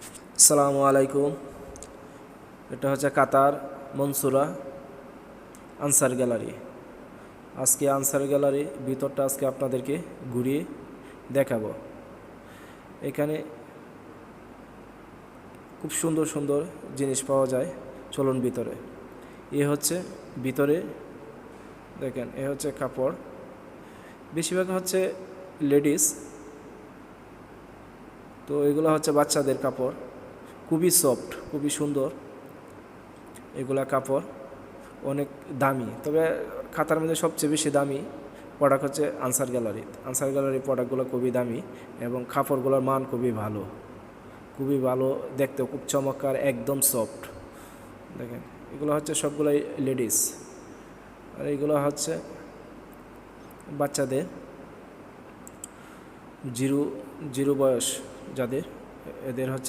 আসসালামু আলাইকুম। এটা হচ্ছে কাতার মনসুরা আনসার গ্যালারি। আজকে আনসার গ্যালারি ভিতরটা আজকে আপনাদেরকে ঘুরিয়ে দেখাবো। এখানে খুব সুন্দর সুন্দর জিনিস পাওয়া যায়। চলুন ভিতরে। এ হচ্ছে ভিতরে, দেখেন এ হচ্ছে কাপড়, বেশিরভাগ হচ্ছে লেডিস, তো এগুলো হচ্ছে বাচ্চাদের কাপড়, খুবই সফট, খুবই সুন্দর। এগুলা কাপড় অনেক দামি, তবে খাতার মধ্যে সবচেয়ে বেশি দামি প্রোডাক্ট হচ্ছে আনসার গ্যালারি। আনসার গ্যালারির প্রোডাক্টগুলো খুবই দামি এবং কাপড়গুলোর মান খুবই ভালো, খুবই ভালো দেখতে, খুব চমৎকার, একদম সফট। দেখেন এগুলো হচ্ছে সবগুলোই লেডিস, আর এগুলো হচ্ছে বাচ্চাদের, জিরো জিরো বয়স যাদের, এদের হচ্ছে